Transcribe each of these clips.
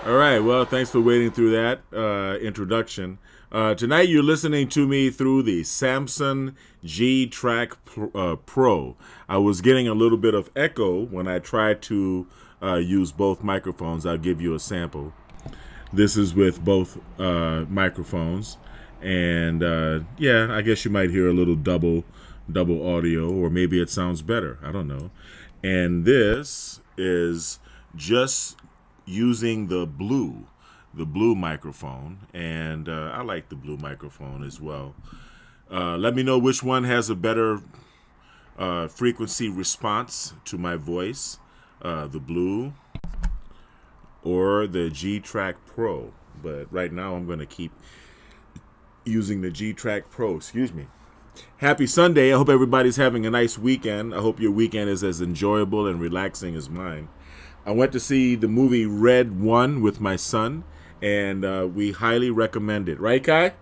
All right. Well, thanks for waiting through that introduction. Tonight, you're listening to me through the Samsung G Track Pro. I was getting a little bit of echo when I tried to use both microphones. I'll give you a sample. This is with both microphones, and yeah, I guess you might hear a little double audio, or maybe it sounds better. I don't know. And this is just using the blue microphone, and I like the blue microphone as well. Let me know which one has a better frequency response to my voice, the blue or the G Track Pro. But right now, I'm going to keep using the G Track Pro. Excuse me. Happy Sunday. I hope everybody's having a nice weekend. I hope your weekend is as enjoyable and relaxing as mine. I went to see the movie Red 1 with my son, and we highly recommend it. Right, Kai?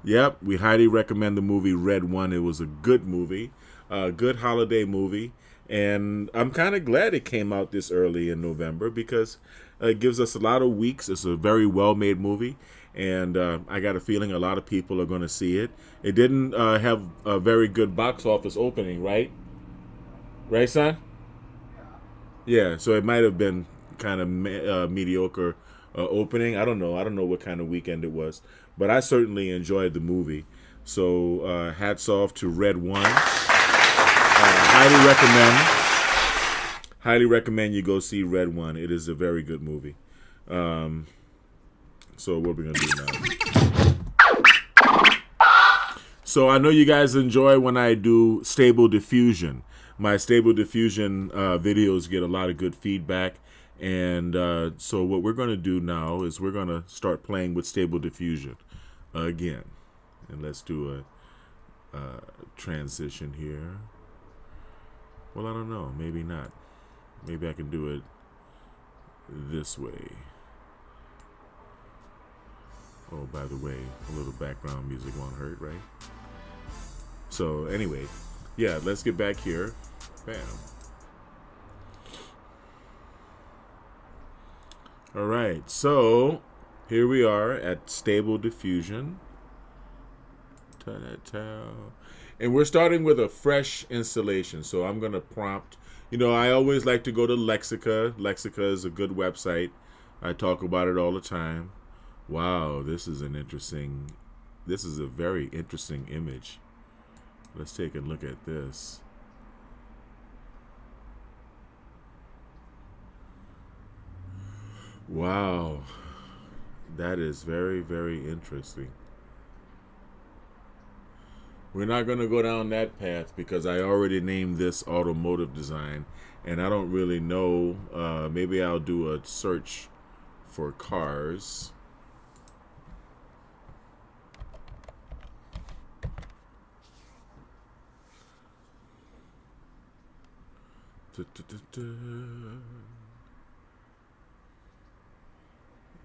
Yep, we highly recommend the movie Red 1. It was a good movie, a good holiday movie, and I'm kind of glad it came out this early in November because it gives us a lot of weeks. It's a very well-made movie, and I got a feeling a lot of people are going to see it. It didn't have a very good box office opening, right? Right, son? Yeah, so it might have been kind of mediocre opening. I don't know. I don't know what kind of weekend it was, but I certainly enjoyed the movie. So hats off to Red One. Highly recommend. Highly recommend you go see Red One. It is a very good movie. So what we're gonna do now? So I know you guys enjoy when I do stable diffusion. My stable diffusion videos get a lot of good feedback. And so what we're going to do now is we're going to start playing with stable diffusion again. And let's do a transition here. Well, I don't know. Maybe not. Maybe I can do it this way. Oh, by the way, a little background music won't hurt, right? So anyway, yeah, let's get back here. Bam. All right, so here we are at stable diffusion. Ta-da-ta. And we're starting with a fresh installation. So I'm going to prompt. You know, I always like to go to Lexica. Lexica is a good website. I talk about it all the time. Wow, this is a very interesting image. Let's take a look at this. Wow, that is very, very interesting. We're not going to go down that path because I already named this automotive design, and I don't really know. Maybe I'll do a search for cars.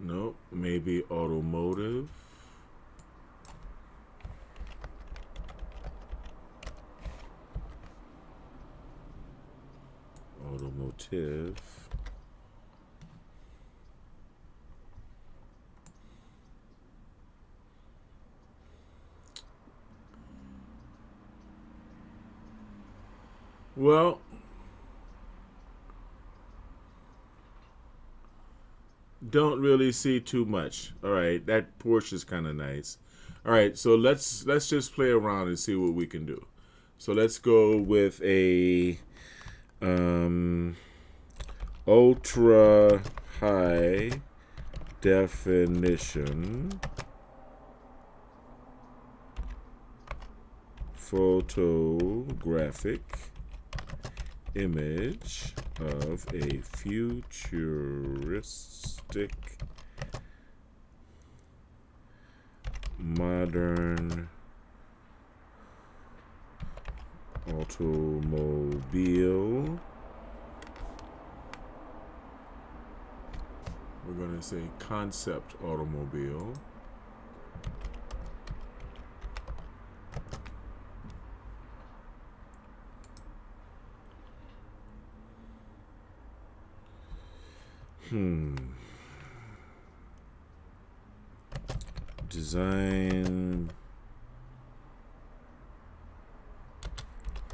Nope, maybe automotive. Automotive. Well, don't really see too much. All right, that Porsche is kind of nice. All right, so let's just play around and see what we can do. So let's go with a ultra high definition photographic image of a futuristic modern automobile. We're going to say concept automobile. Design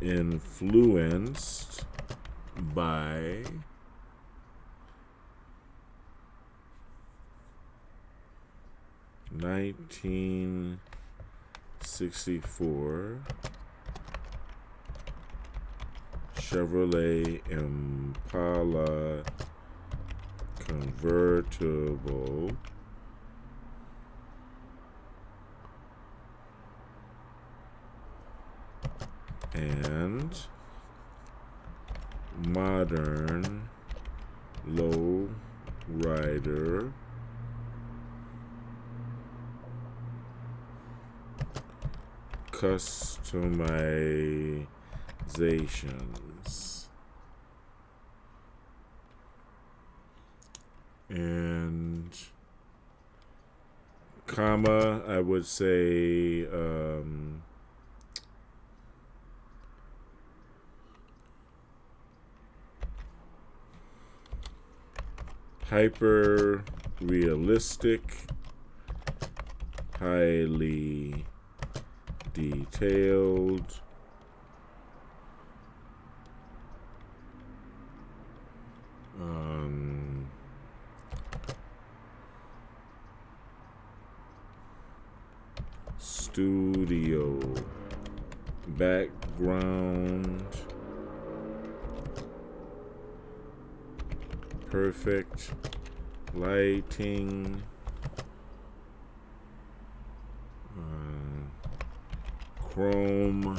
influenced by (1964) Chevrolet Impala convertible and modern low rider customizations. And comma, I would say hyper realistic, highly detailed, studio background, perfect lighting, chrome.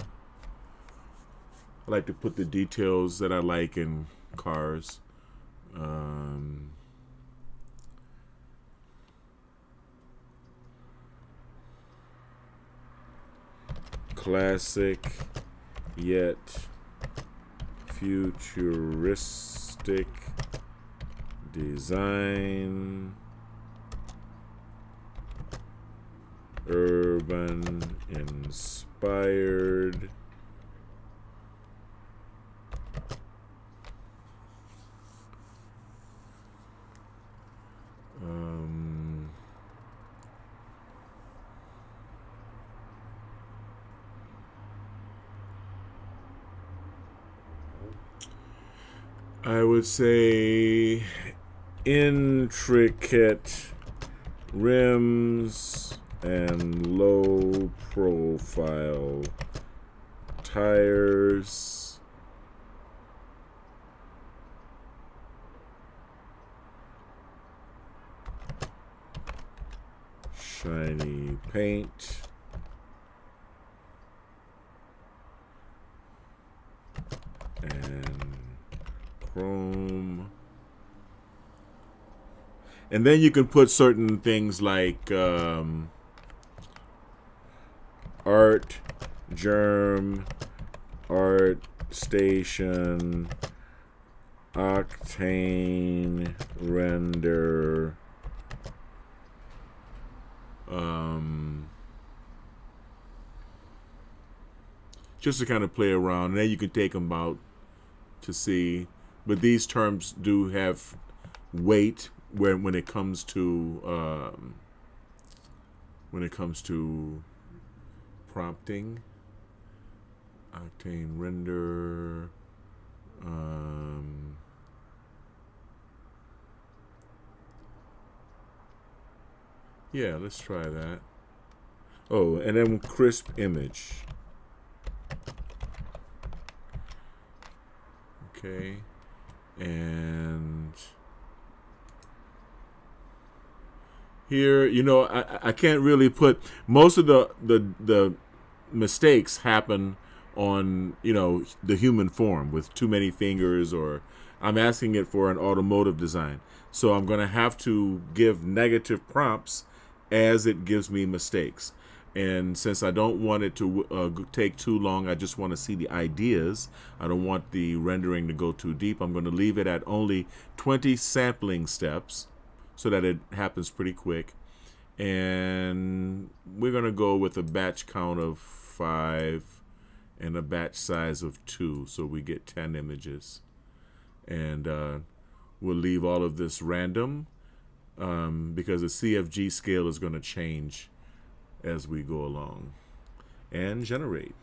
I like to put the details that I like in cars. Classic yet futuristic design, urban inspired, I would say intricate rims and low profile tires, shiny paint, and chrome. And then you can put certain things like art, germ, art station, octane, render, just to kind of play around. And then you can take them out to see. But these terms do have weight when it comes to prompting. Octane render. Yeah, let's try that. Oh, and then crisp image. Okay. And here, I can't really put most of the mistakes happen on, the human form with too many fingers, or I'm asking it for an automotive design. So I'm going to have to give negative prompts as it gives me mistakes. And since I don't want it to take too long, I just want to see the ideas. I don't want the rendering to go too deep. I'm going to leave it at only 20 sampling steps so that it happens pretty quick. And we're going to go with a batch count of 5 and a batch size of 2, so we get 10 images. And we'll leave all of this random because the CFG scale is going to change as we go along. And generate.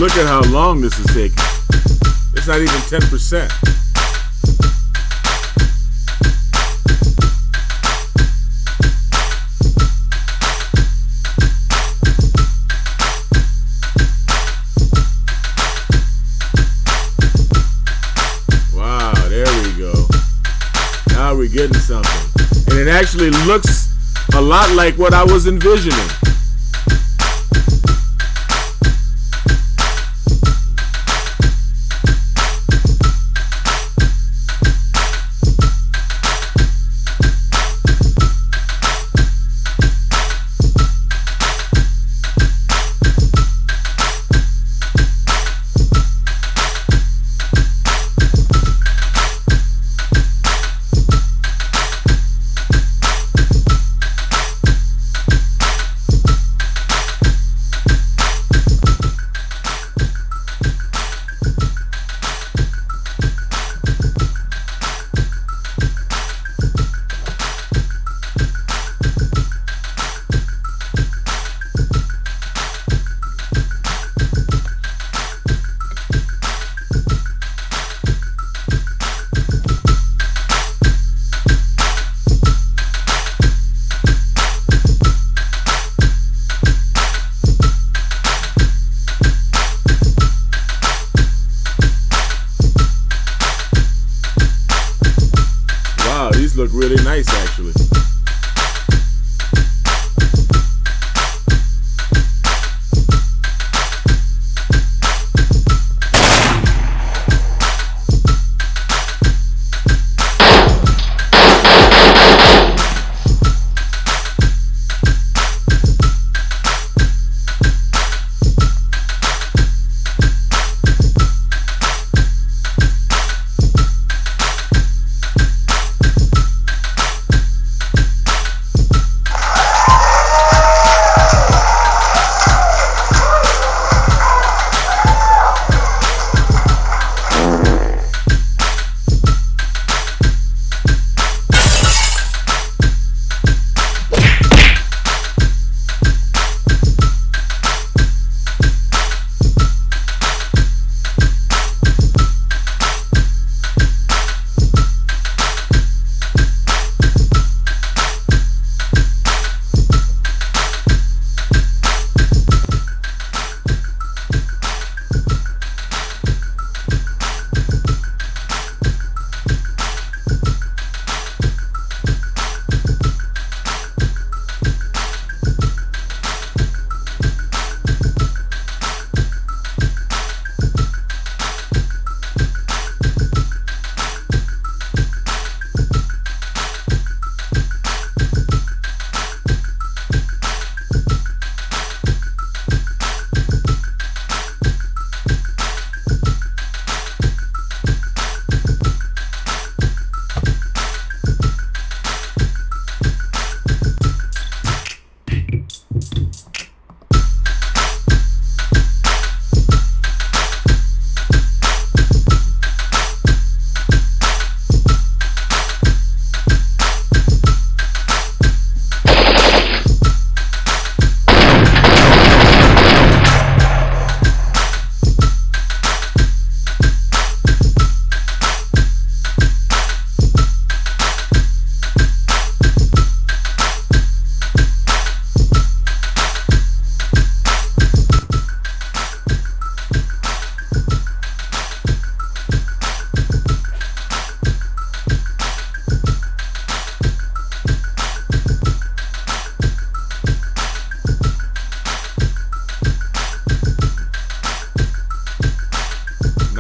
Look at how long this is taking. It's not even 10%. Wow, there we go. Now we're getting something. And it actually looks a lot like what I was envisioning.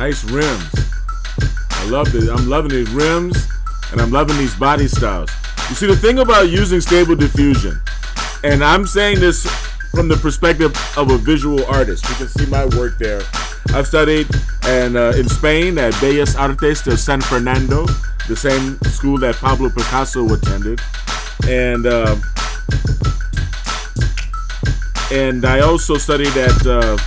Nice rims. I love it. I'm loving these rims, and I'm loving these body styles. You see, the thing about using Stable Diffusion, and I'm saying this from the perspective of a visual artist. You can see my work there. I've studied in Spain at Bellas Artes de San Fernando, the same school that Pablo Picasso attended, and I also studied at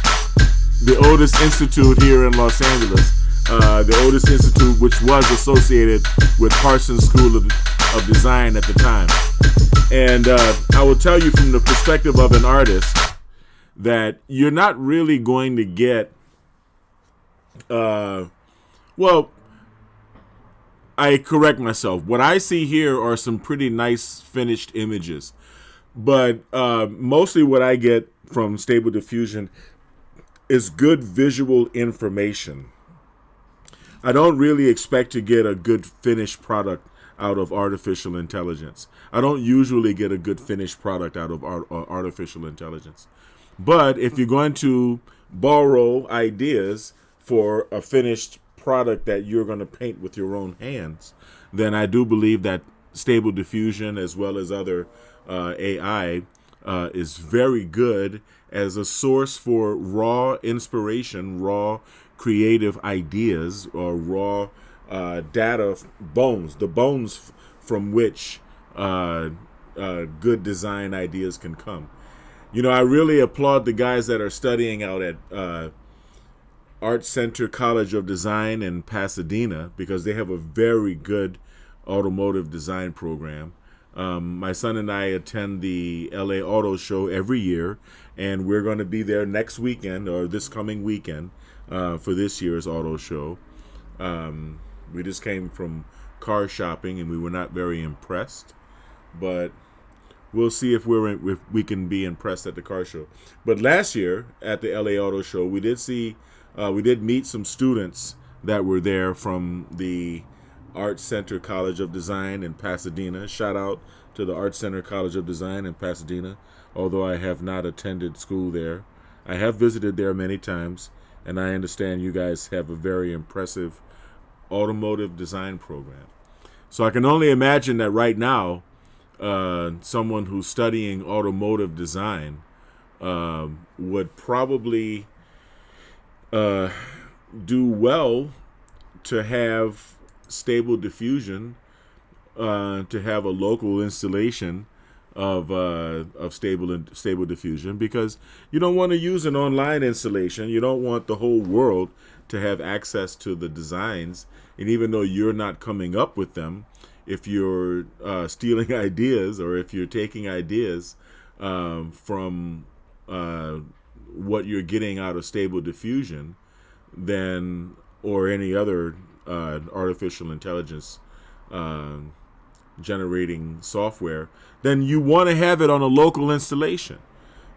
the Otis Institute here in Los Angeles, the Otis Institute, which was associated with Parsons School of Design at the time. And I will tell you from the perspective of an artist that you're not really going to get, well, I correct myself. What I see here are some pretty nice finished images. But mostly what I get from Stable Diffusion is good visual information. I don't really expect to get a good finished product out of artificial intelligence. I don't usually get a good finished product out of artificial intelligence. But if you're going to borrow ideas for a finished product that you're going to paint with your own hands, then I do believe that Stable Diffusion, as well as other AI, is very good as a source for raw inspiration, raw creative ideas, or raw data bones, the bones from which good design ideas can come. You know, I really applaud the guys that are studying out at Art Center College of Design in Pasadena, because they have a very good automotive design program. My son and I attend the LA Auto Show every year, and we're going to be there next weekend, or this coming weekend, for this year's auto show. We just came from car shopping, and we were not very impressed, but we'll see if we can be impressed at the car show. But last year at the LA Auto Show, we did meet some students that were there from the Art Center College of Design in Pasadena. Shout out to the Art Center College of Design in Pasadena, although I have not attended school there. I have visited there many times, and I understand you guys have a very impressive automotive design program. So I can only imagine that right now, someone who's studying automotive design would probably do well to have Stable Diffusion, to have a local installation of Stable Diffusion, because you don't want to use an online installation. You don't want the whole world to have access to the designs, and even though you're not coming up with them, if you're stealing ideas, or if you're taking ideas from what you're getting out of Stable Diffusion, then, or any other artificial intelligence generating software, then you want to have it on a local installation.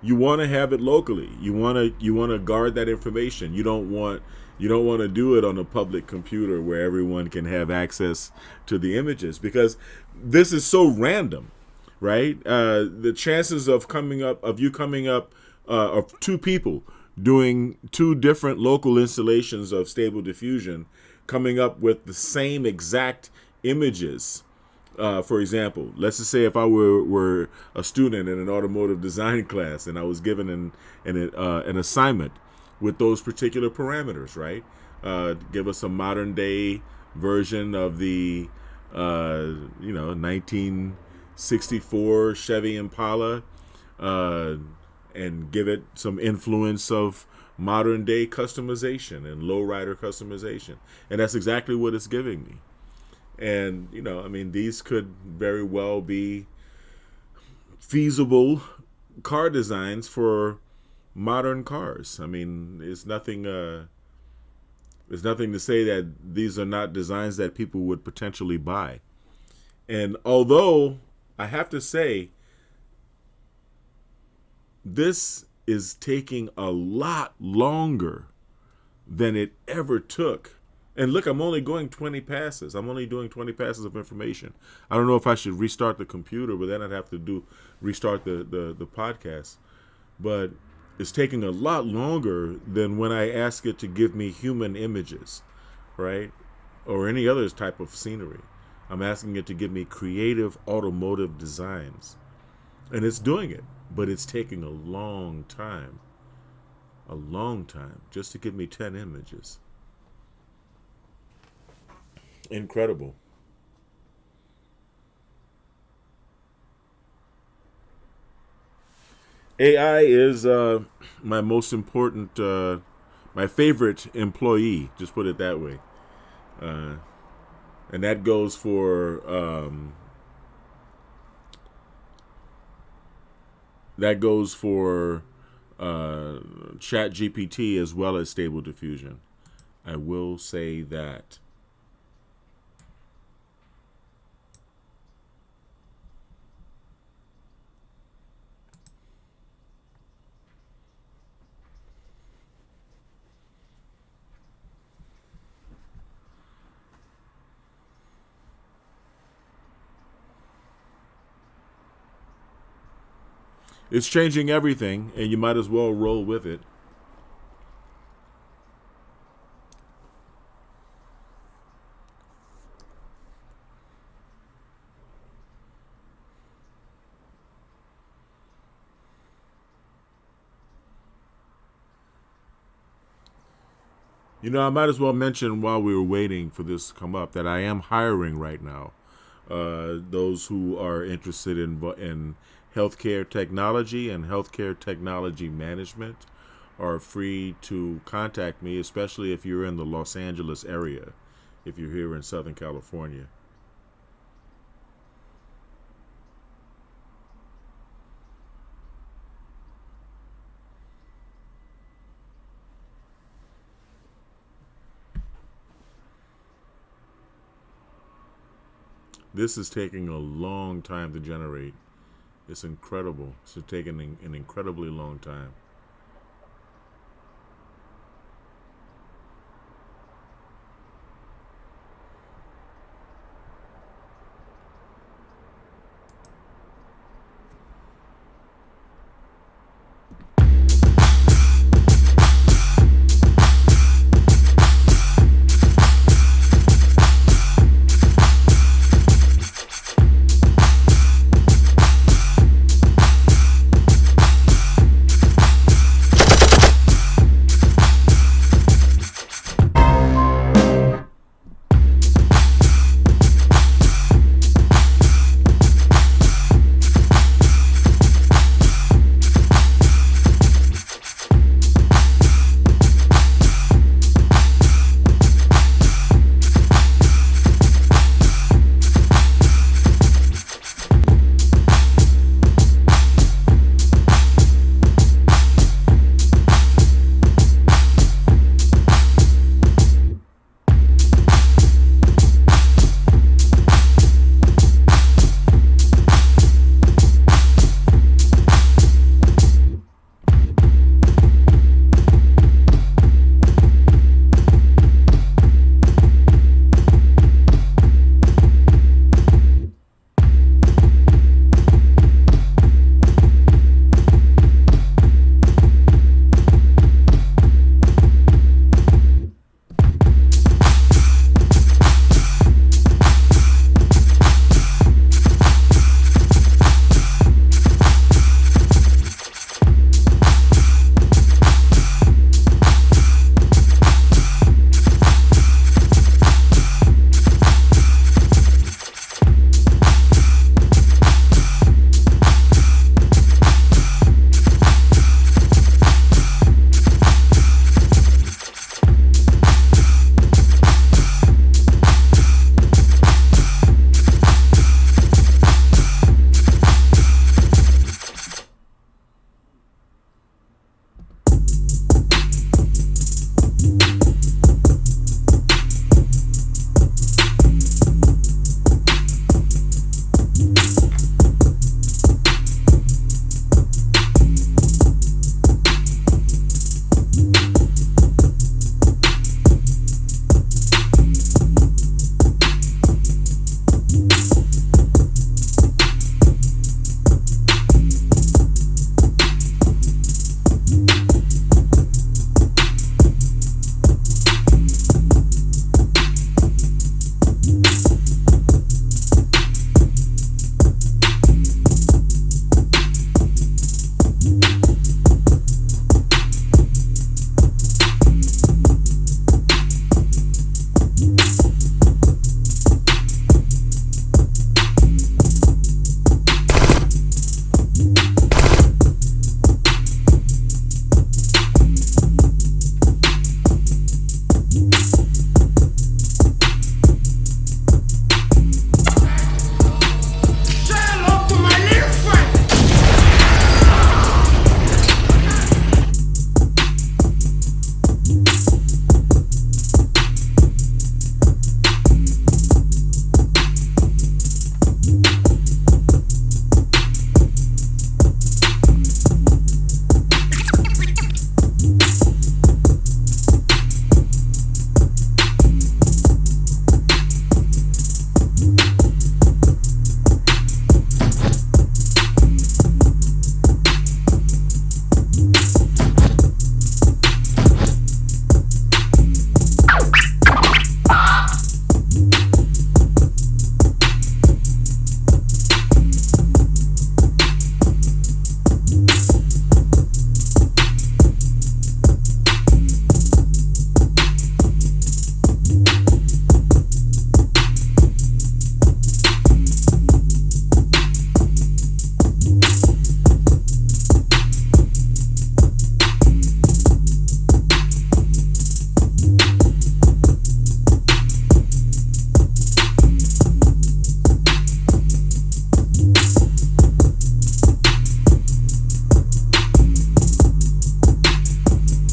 You want to have it locally. You want to guard that information. You don't want to do it on a public computer where everyone can have access to the images, because this is so random, right? The chances of two people doing two different local installations of Stable Diffusion coming up with the same exact images. For example, let's just say if I were a student in an automotive design class, and I was given an assignment with those particular parameters, right? Give us a modern day version of the 1964 Chevy Impala, and give it some influence of modern day customization and lowrider customization. And that's exactly what it's giving me. And, these could very well be feasible car designs for modern cars. I mean, it's nothing to say that these are not designs that people would potentially buy. And although I have to say, this is taking a lot longer than it ever took. And look, I'm only going 20 passes. I'm only doing 20 passes of information. I don't know if I should restart the computer, but then I'd have to restart the podcast. But it's taking a lot longer than when I ask it to give me human images, right? Or any other type of scenery. I'm asking it to give me creative automotive designs. And it's doing it, but it's taking a long time just to give me 10 images. Incredible. AI is my most important, my favorite employee, just put it that way. And that goes for Chat GPT as well as Stable Diffusion. I will say that. It's changing everything, and you might as well roll with it. I might as well mention while we were waiting for this to come up that I am hiring right now. Those who are interested in healthcare technology and healthcare technology management are free to contact me, especially if you're in the Los Angeles area, if you're here in Southern California. This is taking a long time to generate. It's incredible. It's taking an incredibly long time.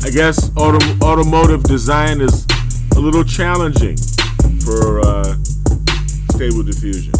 I guess automotive design is a little challenging for stable diffusion.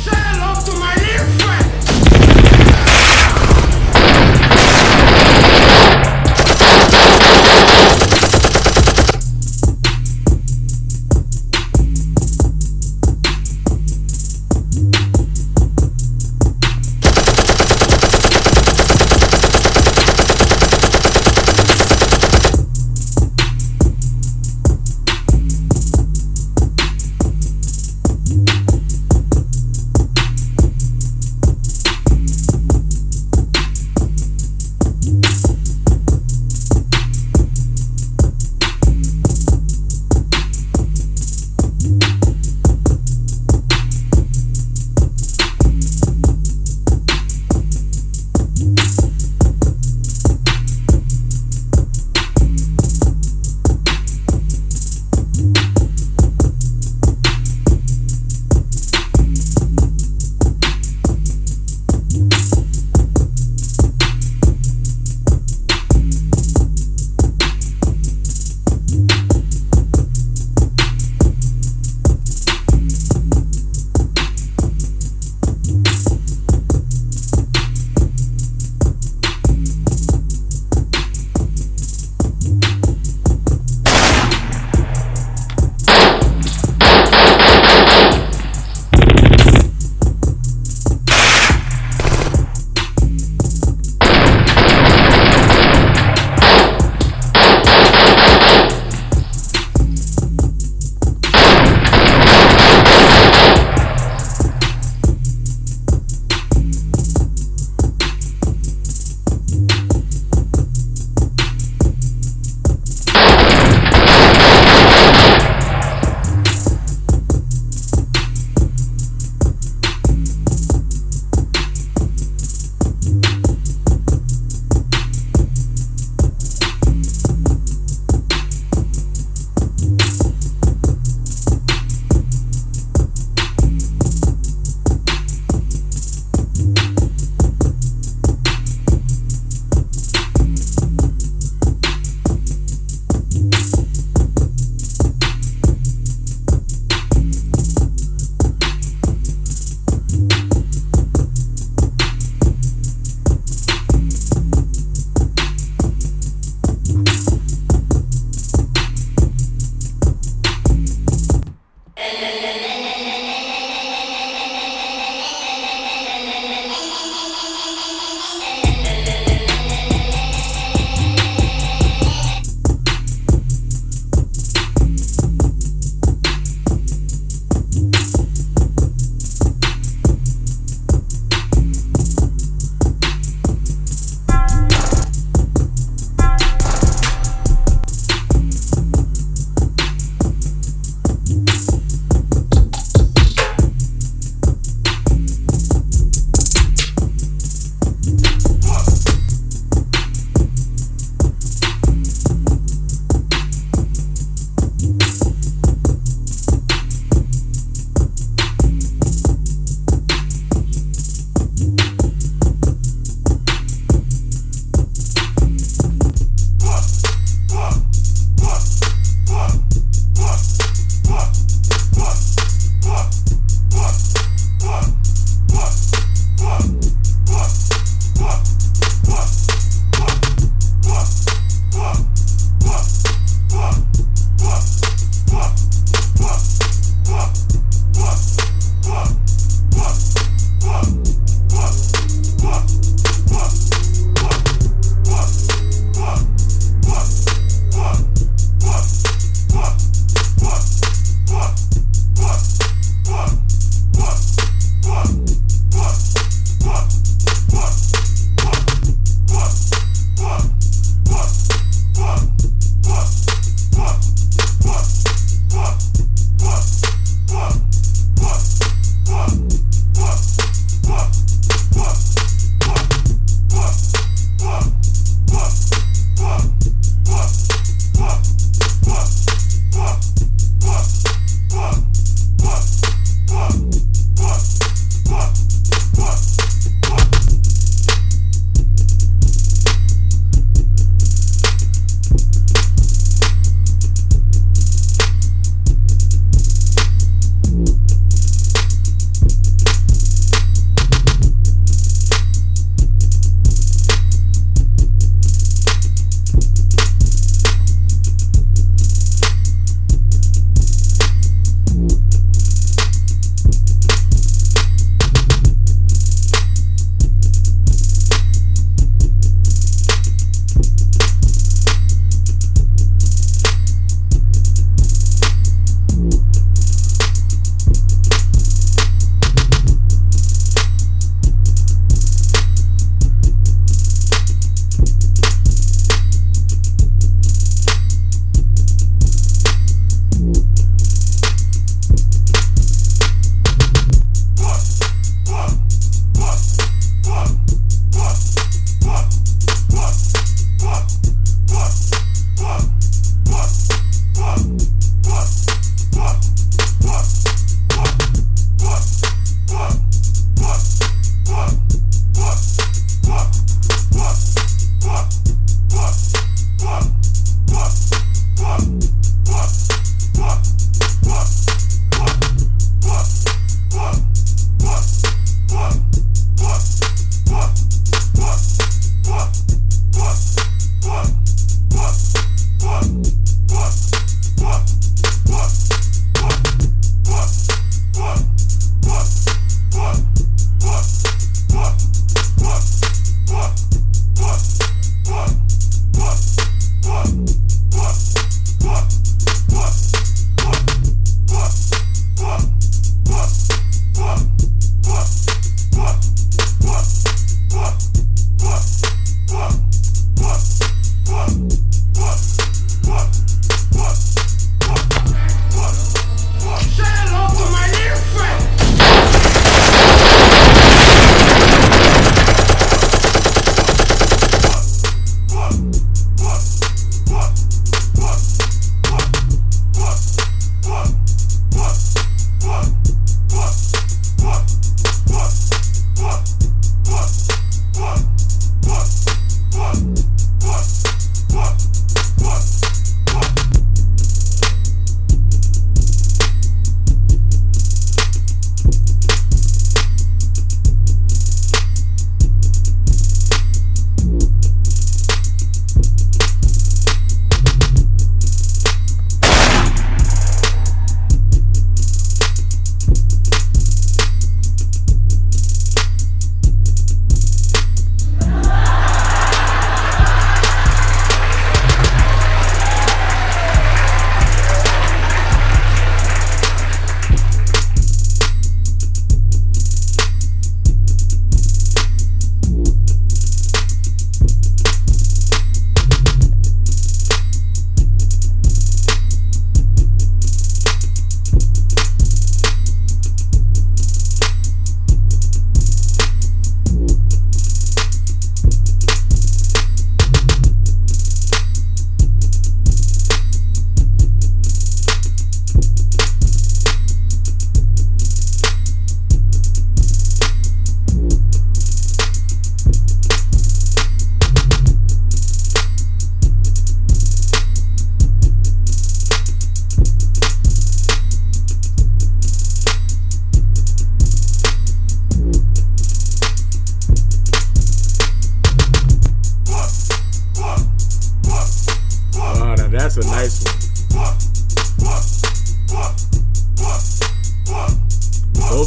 Say hello to my little friend.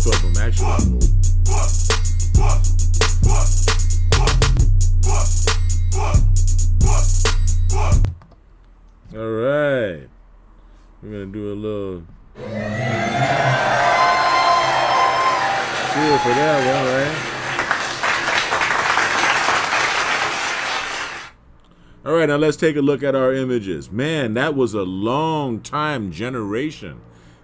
Both of them actually. All right. We're going to do a little feel for that one, right? All right, now let's take a look at our images. Man, that was a long time generation.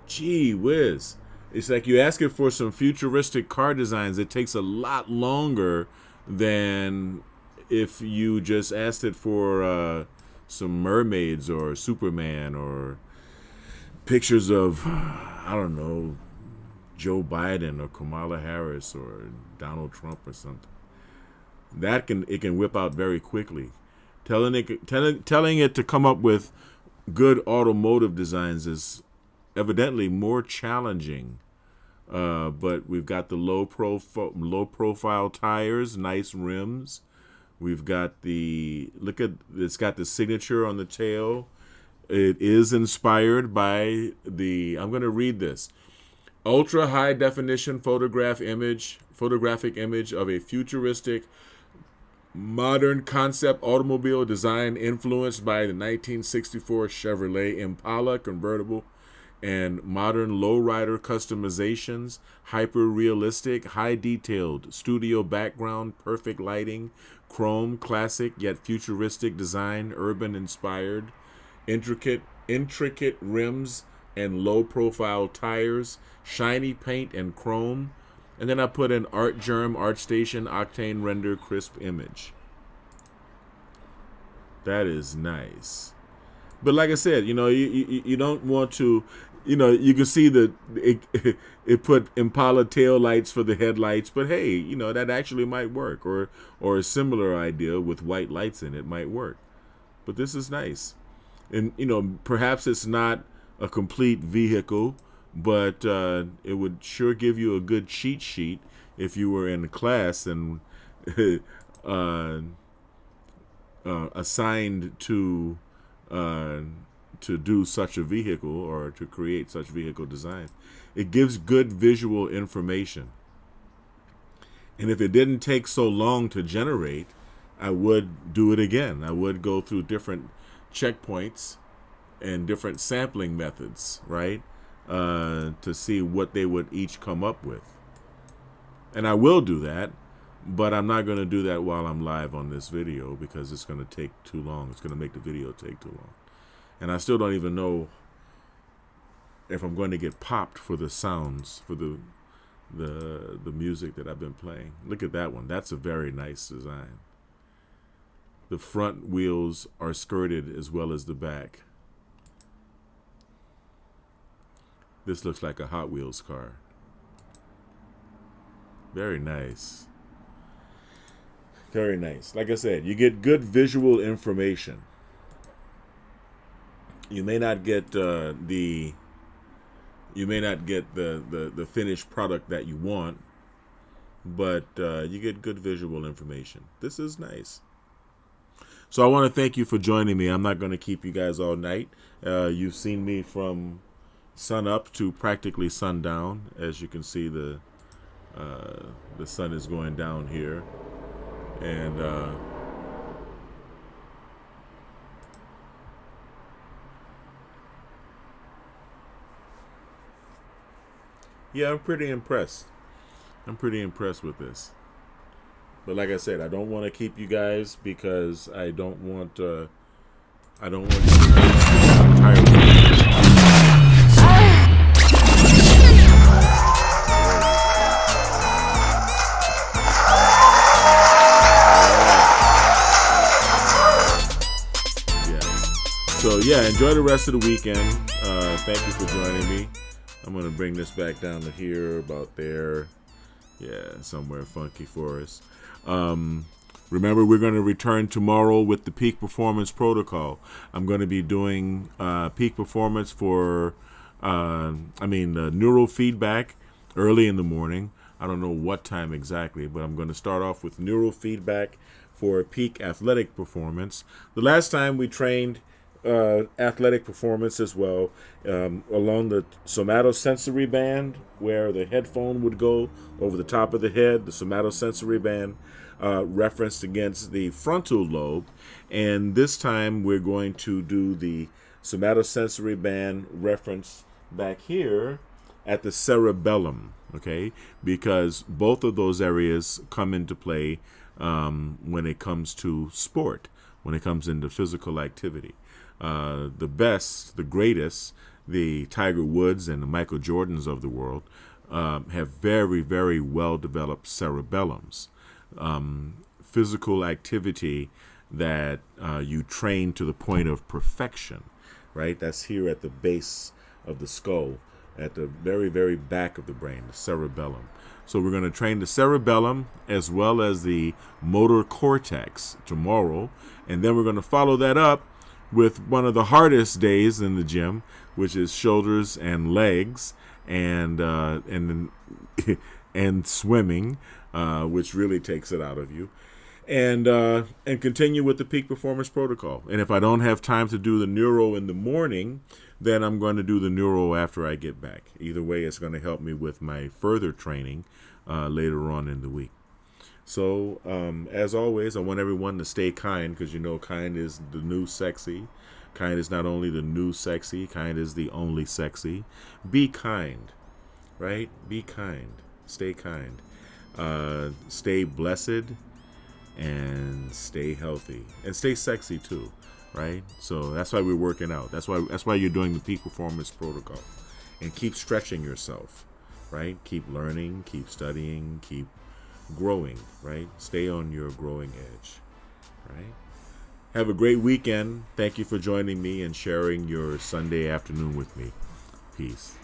Gee whiz. It's like you ask it for some futuristic car designs. It takes a lot longer than if you just asked it for some mermaids or Superman or pictures of, I don't know, Joe Biden or Kamala Harris or Donald Trump or something. It can whip out very quickly. Telling it to come up with good automotive designs is evidently more challenging. But we've got the low profile tires, nice rims. We've got it's got the signature on the tail. It is inspired by I'm going to read this. Ultra high definition photographic image of a futuristic modern concept automobile design influenced by the 1964 Chevrolet Impala convertible and modern lowrider customizations, hyper-realistic, high-detailed studio background, perfect lighting, chrome, classic yet futuristic design, urban-inspired, intricate rims and low-profile tires, shiny paint and chrome, and then I put an ArtStation, Octane Render, crisp image. That is nice. But like I said, you don't want to, you can see that it put Impala tail lights for the headlights, but hey, that actually might work, or a similar idea with white lights in it might work. But this is nice. And, perhaps it's not a complete vehicle, but it would sure give you a good cheat sheet if you were in class and assigned to do such a vehicle or to create such vehicle design. It gives good visual information. And if it didn't take so long to generate, I would do it again. I would go through different checkpoints and different sampling methods, right? To see what they would each come up with. And I will do that, but I'm not going to do that while I'm live on this video because it's going to take too long. It's going to make the video take too long. And I still don't even know if I'm going to get popped for the sounds, for the music that I've been playing. Look at that one. That's a very nice design. The front wheels are skirted as well as the back. This looks like a Hot Wheels car. Very nice. Very nice. Like I said, you get good visual information. You may not get the finished product that you want, but you get good visual information. This is nice. So I want to thank you for joining me. I'm not going to keep you guys all night. You've seen me from sun up to practically sundown. As you can see, the sun is going down here, and yeah, I'm pretty impressed. I'm pretty impressed with this. But like I said, I don't want to keep you guys because I don't want you to get tired. So yeah, enjoy the rest of the weekend. Thank you for joining me. I'm going to bring this back down to here, about there. Yeah, somewhere funky for us. Remember, we're going to return tomorrow with the Peak Performance Protocol. I'm going to be doing peak performance for, neurofeedback early in the morning. I don't know what time exactly, but I'm going to start off with neurofeedback for peak athletic performance. The last time we trained athletic performance as well, along the somatosensory band, where the headphone would go over the top of the head, the somatosensory band referenced against the frontal lobe. And this time we're going to do the somatosensory band reference back here at the cerebellum, okay? Because both of those areas come into play when it comes to sport, when it comes into physical activity. The best, the greatest, the Tiger Woods and the Michael Jordans of the world have very, very well-developed cerebellums. Physical activity that you train to the point of perfection, right? That's here at the base of the skull, at the very, very back of the brain, the cerebellum. So we're going to train the cerebellum as well as the motor cortex tomorrow, and then we're going to follow that up with one of the hardest days in the gym, which is shoulders and legs, and and swimming, which really takes it out of you, and continue with the peak performance protocol. And if I don't have time to do the neuro in the morning, then I'm going to do the neuro after I get back. Either way, it's going to help me with my further training later on in the week. So, as always, I want everyone to stay kind, because you know kind is the new sexy. Kind is not only the new sexy, kind is the only sexy. Be kind, right? Be kind. Stay kind. Stay blessed and stay healthy. And stay sexy too, right? So that's why we're working out. That's why you're doing the peak performance protocol. And keep stretching yourself, right? Keep learning, keep studying, keep growing, right? Stay on your growing edge, right? Have a great weekend. Thank you for joining me and sharing your Sunday afternoon with me. Peace.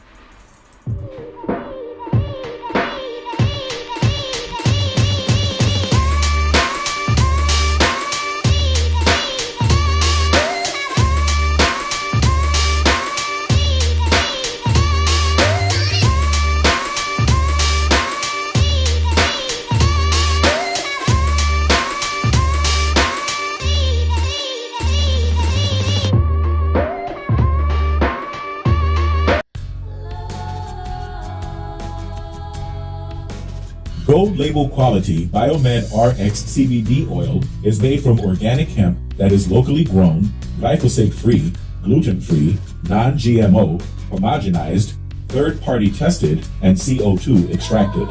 Gold label quality Biomed RX CBD oil is made from organic hemp that is locally grown, glyphosate-free, gluten-free, non-GMO, homogenized, third-party tested, and CO2 extracted.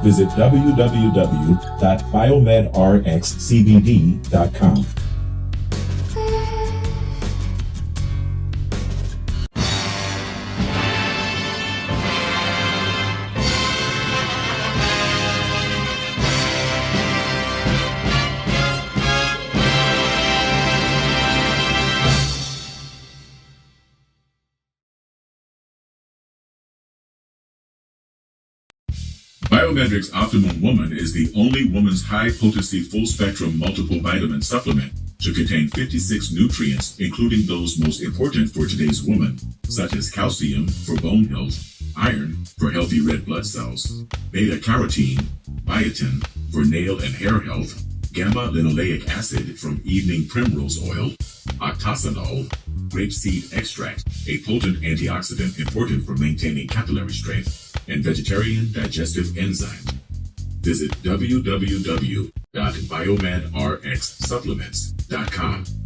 Visit www.biomedrxcbd.com. Biomedric's Optimum Woman is the only woman's high-potency full-spectrum multiple vitamin supplement to contain 56 nutrients, including those most important for today's woman, such as calcium for bone health, iron for healthy red blood cells, beta-carotene, biotin for nail and hair health, gamma-linoleic acid from evening primrose oil, octasanol, grapeseed extract, a potent antioxidant important for maintaining capillary strength, and vegetarian digestive enzymes. Visit www.biomedrxsupplements.com.